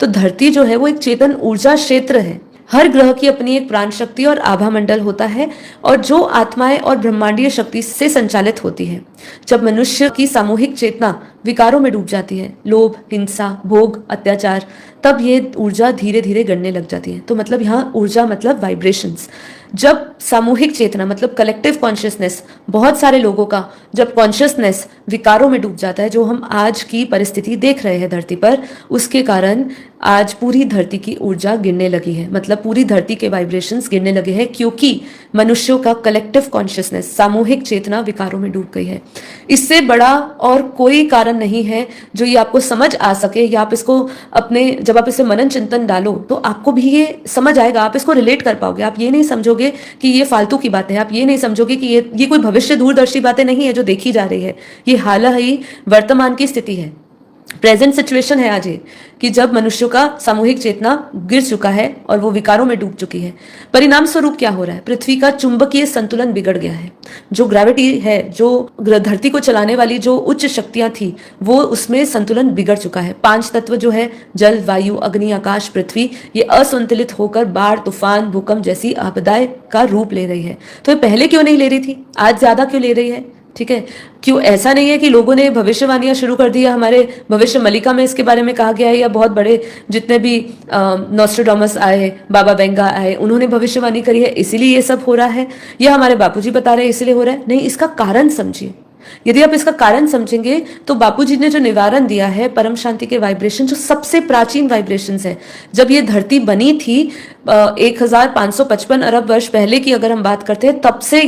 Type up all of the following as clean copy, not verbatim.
तो धरती जो है वो एक चेतन ऊर्जा क्षेत्र है। हर ग्रह की अपनी एक प्राण शक्ति और आभा मंडल होता है और जो आत्माएं और ब्रह्मांडीय शक्ति से संचालित होती है। जब मनुष्य की सामूहिक चेतना विकारों में डूब जाती है, लोभ, हिंसा, भोग, अत्याचार, तब ये ऊर्जा धीरे धीरे गिरने लग जाती है। तो मतलब यहाँ ऊर्जा मतलब वाइब्रेशंस। जब सामूहिक चेतना मतलब कलेक्टिव कॉन्शियसनेस, बहुत सारे लोगों का जब कॉन्शियसनेस विकारों में डूब जाता है, जो हम आज की परिस्थिति देख रहे हैं धरती पर, उसके कारण आज पूरी धरती की ऊर्जा गिरने लगी है। मतलब पूरी धरती के वाइब्रेशंस गिरने लगे हैं क्योंकि मनुष्यों का कलेक्टिव कॉन्शियसनेस, सामूहिक चेतना विकारों में डूब गई है। इससे बड़ा और कोई कारण नहीं है जो ये आपको समझ आ सके, या आप इसको अपने जब आप इसे मनन चिंतन डालो तो आपको भी ये समझ आएगा, आप इसको रिलेट कर पाओगे। आप ये नहीं समझोगे कि ये फालतू की बातें हैं, आप ये नहीं समझोगे कि ये कोई भविष्य दूरदर्शी बातें नहीं है जो देखी जा रही है। ये हाल ही वर्तमान की स्थिति है, प्रेजेंट सिचुएशन है आज ये, कि जब मनुष्यों का सामूहिक चेतना गिर चुका है और वो विकारों में डूब चुकी है। परिणाम स्वरूप क्या हो रहा है? पृथ्वी का चुंबकीय संतुलन बिगड़ गया है। जो ग्रेविटी है, जो धरती को चलाने वाली जो उच्च शक्तियां थी, वो उसमें संतुलन बिगड़ चुका है। 5 तत्व जो है, जल, वायु, अग्नि, आकाश, पृथ्वी, ये असंतुलित होकर बाढ़, तूफान, भूकंप जैसी आपदाएं का रूप ले रही है। तो ये पहले क्यों नहीं ले रही थी, आज ज्यादा क्यों ले रही है? ठीक है, क्यों ऐसा नहीं है कि लोगों ने भविष्यवाणियां शुरू कर दी है। हमारे भविष्य मलिका में इसके बारे में कहा गया है, या बहुत बड़े जितने भी नोस्ट्राडामस आए, बाबा वेंगा आए, उन्होंने भविष्यवाणी करी है, इसीलिए ये सब हो रहा है, या हमारे बापूजी बता रहे हैं इसीलिए हो रहा है? नहीं, इसका कारण समझिए। यदि आप इसका कारण समझेंगे तो बापूजी ने जो निवारण दिया है, परम शांति के वाइब्रेशन, जो सबसे प्राचीन वाइब्रेशंस है। जब ये धरती बनी थी 1555 अरब वर्ष पहले की अगर हम बात करते हैं, तब से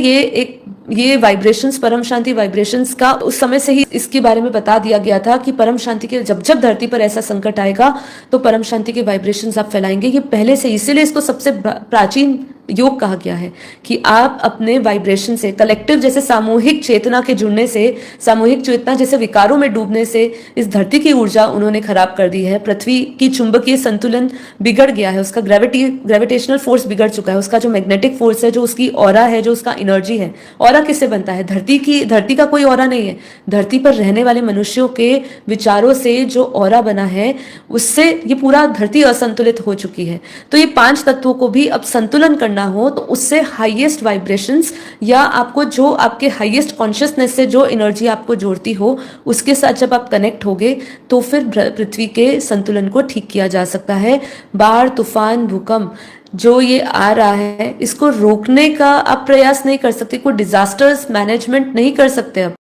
ये वाइब्रेशंस, परम शांति वाइब्रेशंस का उस समय से ही इसके बारे में बता दिया गया था कि परम शांति के जब जब धरती पर ऐसा संकट आएगा तो परम शांति के वाइब्रेशंस आप फैलाएंगे। ये पहले से, इसीलिए इसको सबसे प्राचीन योग कहा गया है कि आप अपने वाइब्रेशन से, कलेक्टिव जैसे सामूहिक चेतना के जुड़ने से, सामूहिक चेतना जैसे विकारों में डूबने से इस धरती की ऊर्जा उन्होंने खराब कर दी है। पृथ्वी की चुंबकीय संतुलन बिगड़ गया है, उसका ग्रेविटेशनल फोर्स बिगड़ चुका है, उसका जो मैग्नेटिक फोर्स है, जो उसकी ऑरा है, जो उसका एनर्जी है। ऑरा किससे बनता है? धरती का कोई ऑरा नहीं है। धरती पर रहने वाले मनुष्यों के विचारों से जो ऑरा बना है, उससे ये पूरा धरती असंतुलित हो चुकी है। तो ये 5 तत्वों को भी अब संतुलन करना हो तो उससे हाईएस्ट वाइब्रेशंस, या आपको जो आपके हाईएस्ट कॉन्शियसनेस से जो एनर्जी आपको जोड़ती हो, उसके साथ जब आप कनेक्ट होगे तो फिर पृथ्वी के संतुलन को ठीक किया जा सकता है। बाढ़, तूफान, भूकंप जो ये आ रहा है, इसको रोकने का आप प्रयास नहीं कर सकते, कोई डिजास्टर्स मैनेजमेंट नहीं कर सकते अब।